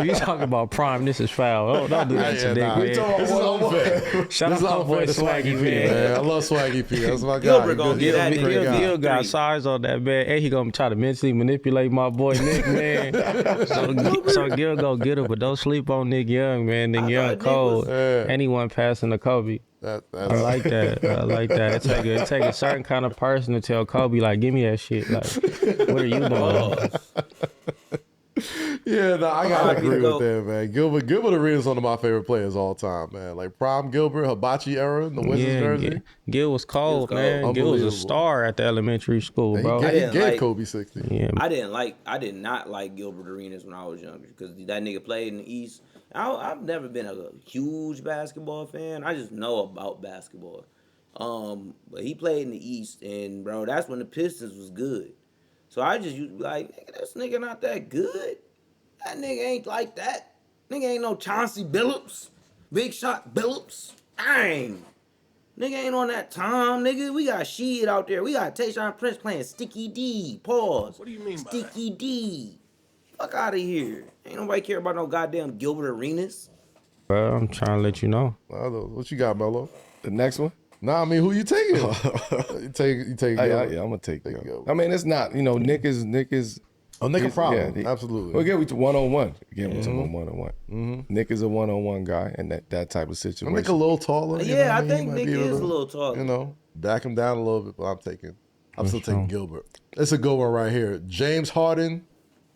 you talking about prime, this is foul. Oh, don't do that to Nick, man. This is unfair. Shout This out is my boy unfair to Swaggy, P, man. I love Swaggy P. That's my guy. Gilbert gonna get that Great nigga. guy. Gil got size on that, man. And he gonna try to mentally manipulate my boy Nick, man. so Gil gonna get him, but don't sleep on Nick Young, man. Nick Young Nick cold. was- Anyone passing to Kobe. That's I like that. It take a certain kind of person to tell Kobe, like, give me that shit. Like, what are you doing? Yeah, no, I gotta agree go. with that, man. Gilbert Arenas is one of my favorite players all time, man. Like prime Gilbert, Hibachi era, the Wizards jersey. Gil was cold, man. Gil was a star at the elementary school, bro. He didn't gave like- Kobe 60. Yeah, I did not like Gilbert Arenas when I was younger because that nigga played in the East. I've never been a huge basketball fan. I just know about basketball. But he played in the East, and bro, that's when the Pistons was good. So I just used to be like, nigga, this nigga not that good. That nigga ain't like that. Nigga ain't no Chauncey Billups, Big Shot Billups. Dang. Nigga ain't on that time, nigga. We got Sheed out there. We got Tayshaun Prince playing Sticky D. Pause. What do you mean by Sticky D? Fuck out of here. Ain't nobody care about no goddamn Gilbert Arenas. bro. I'm trying to let you know. What you got, Melo? The next one? Nah, I mean, who you taking? you take Gilbert. Yeah, I'm gonna take Gilbert. Gilbert. I mean, it's not, Nick is Oh, Nick a problem. yeah, Absolutely. Well, again, we one-on-one. Again, we're talking one-on-one. Nick is a one-on-one guy, and that type of situation. Nick a little taller. you know Yeah, what I think He might Nick be is a little taller. Back him down a little bit, but I'm still taking Gilbert. It's a good one right here. James Harden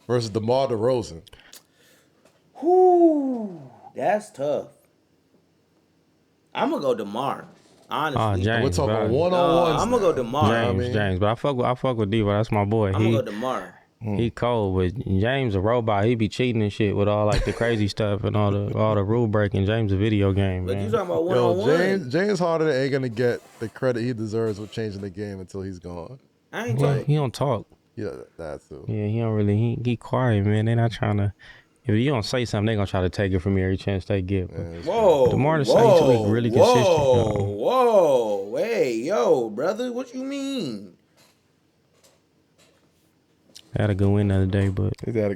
versus DeMar DeRozan. Whoo, that's tough. I'm gonna go DeMar. Honestly, James, We're talking bro. one-on-ones. I'm gonna go DeMar. James, but I fuck with Devo. That's my boy. I'm gonna go DeMar. He cold, but James a robot. He be cheating and shit with all like the crazy stuff and all the rule breaking. James a video game, But man. you talking about one-on-one? James Harden ain't gonna get the credit he deserves with changing the game until he's gone. I ain't Well, talking. he don't talk. Yeah, that's too. Yeah, he don't really. He quiet, man. They not trying to. If you don't say something, they gonna try to take it from you every chance they get. But Whoa, DeMar DeRozan really consistent. Whoa, hey, yo, brother, what you mean? I had a good win the other day, but They had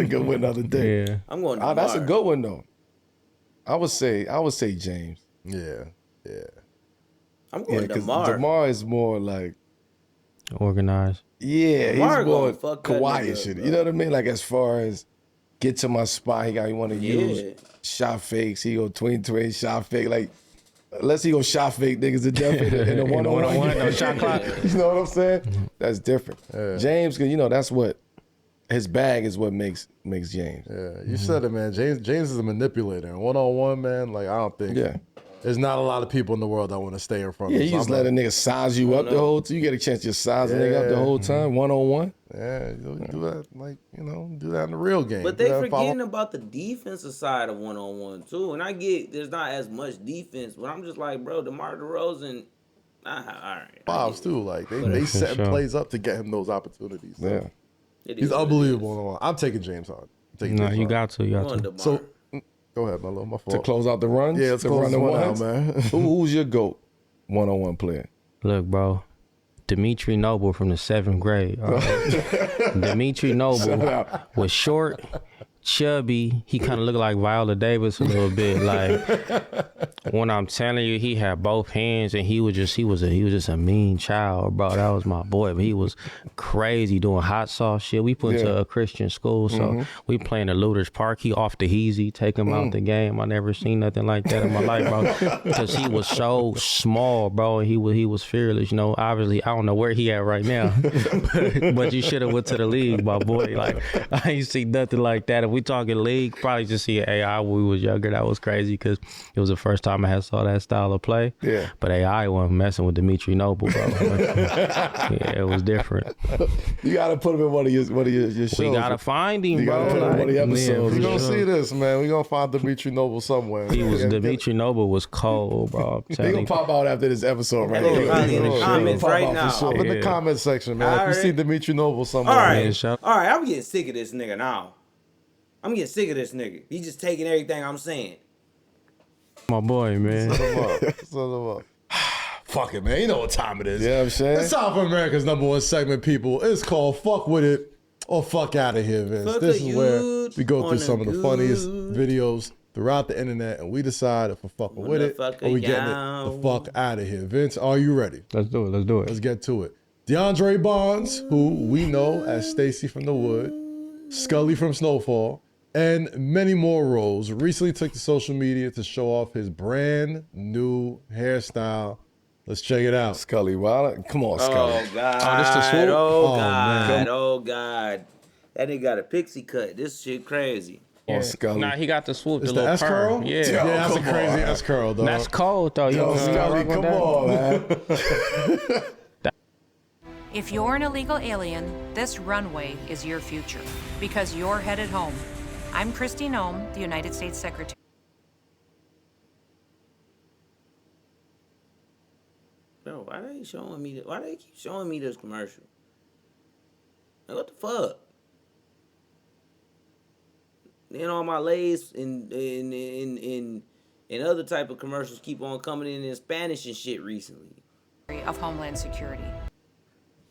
a good win the other day. yeah, I'm going DeMar. That's a good one though. I would say James. Yeah. I'm Yeah, going because DeMar. DeMar is more like, organized. yeah, DeMar he's more gonna fuck that Kawhi nigga and shit. up, You know what I mean? Like as far as get to my spot, he want to use shot fakes. He go tween shot fake. Like unless he go shot fake niggas to death in a one-on-one. no shot clock. You know what I'm saying? That's different. James, because that's what his bag is. What makes James. Yeah, you said it, man. James is a manipulator. And one-on-one, man, like I don't think. Yeah. There's not a lot of people in the world that want to stay in front Yeah, of you him. just let a nigga size you up the whole time. You get a chance to size a nigga up the whole time, one-on-one. Yeah, you do that do that in the real game. But Do they that forgetting about the defensive side of one-on-one too. And I get there's not as much defense, but I'm just like, bro, DeMar DeRozan, all right. Fouls too. Like they setting plays up to get him those opportunities. So. Yeah. It is He's what it unbelievable. I'm taking James Harden. No, you got to. You got to. So, go ahead, Melo. My fault. To close out the runs? Yeah, let's to close run the this one out, ones? man. Who's your GOAT one-on-one player? Look, bro. Dimitri Noble from the 7th grade. Dimitri Noble was short, chubby. He kind of looked like Viola Davis a little bit. Like, when I'm telling you, he had both hands, and he was just a mean child, bro. That was my boy. But he was crazy doing hot sauce shit. We put to a Christian school, so we playing at Luthers Park. He off the heezy, take him out the game. I never seen nothing like that in my life, bro. Because he was so small, bro. And he was fearless. You know, obviously, I don't know where he at right now, but you should have went to the league, my boy. Like, I ain't see nothing like that. If we talking league, probably just see an AI when we was younger. That was crazy because it was the first time I had saw that style of play. Yeah. But AI wasn't messing with Dimitri Noble, bro. Yeah, it was different. You gotta put him in one of your shows. We gotta find him, bro. Put him in one of the episodes. We gonna see this, man. We gonna find Dimitri Noble somewhere. Dimitri Noble was cold, bro. He gonna pop out after this episode, right? Probably in the comments right now. Up in the comment section, man. If you see Dimitri Noble somewhere. All right, I'm getting sick of this nigga now. I'm getting sick of this nigga. He just taking everything I'm saying. My boy, man. Set him up. Fuck it, man. You know what time it is. Yeah, I'm saying. It's time for America's #1 segment, people. It's called Fuck With It or Fuck Out of Here, Vince. Fuck This is where we go through on some the of the funniest videos throughout the internet, and we decide if we're fucking with it or we getting it the fuck out of here. Vince, are you ready? Let's do it. Let's do it. Let's get to it. DeAndre Bonds, who we know as Stacy from The Wood, Scully from Snowfall, and many more roles, recently took to social media to show off his brand new hairstyle. Let's check it out. Scully, come on, Scully. Oh, God. Oh, this the swoop? Oh, God. That nigga got a pixie cut. This shit crazy. Yeah. Scully. Nah, he got the swoop, It's the little S curl? Yeah. Yeah, that's a crazy S curl, though. That's cold, though. Yo, Scully, come on, man. If you're an illegal alien, this runway is your future because you're headed home. I'm Kristi Noem, the United States Secretary. Bro, why they showing me? Why they keep showing me this commercial? Like, what the fuck? Then all my lays and other type of commercials keep on coming in Spanish and shit recently. Of Homeland Security.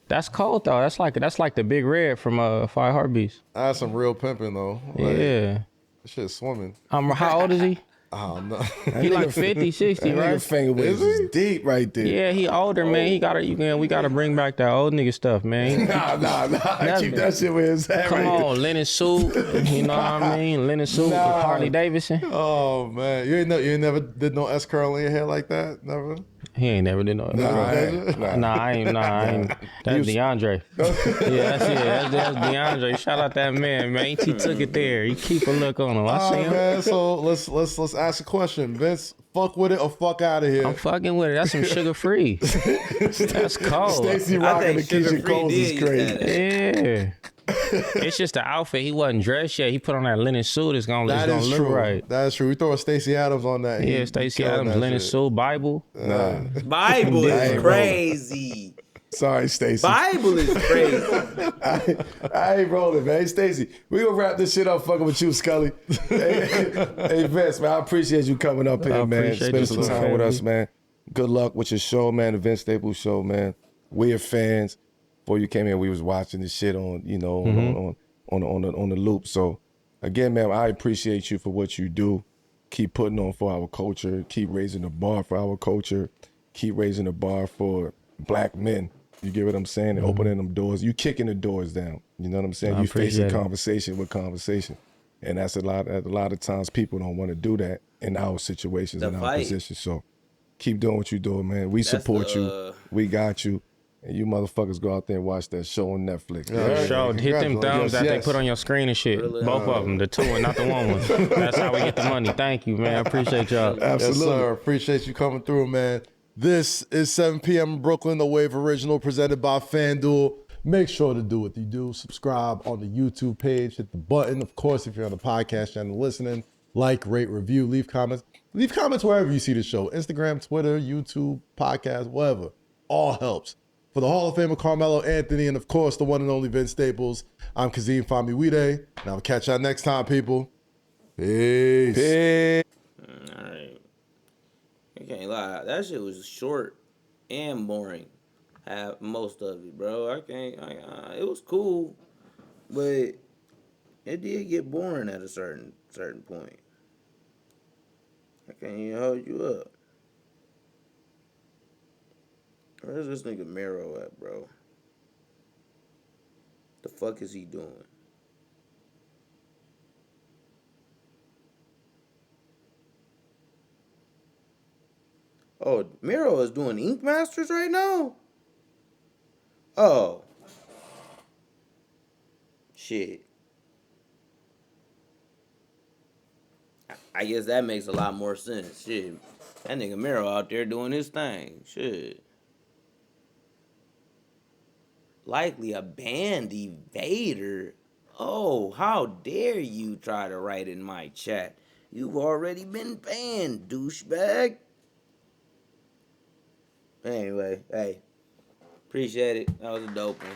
That's cold, though. That's like the Big Red from Five Heartbeats. That's some real pimping, though. Like, yeah. That shit's swimming. How old is he? Oh, no. He like 50, 60, That right? nigga finger waves is deep right there. Yeah, he older, man. We gotta bring back that old nigga stuff, man. Nah. Keep that shit where it's at. Come right on, linen suit. You know what I mean? Linen suit with Harley Davidson. Oh, man. You ain't never did no S curl in your hair like that? Never? He ain't never did no. I ain't. That's DeAndre. That's DeAndre. Shout out that man. He took it there. He keep a look on him. I see him. Man, so let's ask a question. Vince, fuck with it or fuck out of here? I'm fucking with it. That's some sugar free. That's cold. Stacey rocking the Keisha Coles is crazy. Yeah. It's just the outfit. He wasn't dressed yet. He put on that linen suit. It's gonna look true. right. That is true. We throw a Stacey Adams on that. Yeah, Stacey Adams, linen suit, Bible. Bible is crazy. Sorry, Stacey. Bible is crazy. I ain't rolling, man. Hey, Stacey, we gonna wrap this shit up fucking with you, Scully. Hey, Vince, man, I appreciate you coming up here, man. Spending some time with us, man. Good luck with your show, man, the Vince Staples Show, man. We're fans. Before you came here, we was watching this shit on, on the loop. So, again, man, I appreciate you for what you do. Keep putting on for our culture. Keep raising the bar for our culture. Keep raising the bar for black men. You get what I'm saying? And opening them doors. You kicking the doors down. You know what I'm saying? You facing conversation with conversation. And that's a lot of times people don't want to do that in our situations, in our positions. So keep doing what you're doing, man. We support you. We got you. And you motherfuckers go out there and watch that show on Netflix. Hit them thumbs that they put on your screen and shit. Both of them, the two and not the one. That's how we get the money. Thank you, man. I appreciate y'all. Absolutely. Yes, sir. Appreciate you coming through, man. This is 7 p.m. in Brooklyn, the Wave Original, presented by FanDuel. Make sure to do what you do. Subscribe on the YouTube page. Hit the button. Of course, if you're on the podcast channel listening, like, rate, review, leave comments. Leave comments wherever you see the show. Instagram, Twitter, YouTube, podcast, whatever. All helps. For the Hall of Famer Carmelo Anthony, and of course, the one and only Vince Staples, I'm Kazim Famiwide. Now, we'll catch y'all next time, people. Peace. All right. I can't lie. That shit was short and boring. Have most of it, bro. It was cool, but it did get boring at a certain point. I can't even hold you up. Where's this nigga Mero at, bro? The fuck is he doing? Oh, Mero is doing Ink Masters right now? Oh. Shit. I guess that makes a lot more sense. Shit. That nigga Mero out there doing his thing. Shit. Likely a banned evader. Oh, how dare you try to write in my chat. You've already been banned, douchebag. Anyway, hey. Appreciate it. That was a dope one.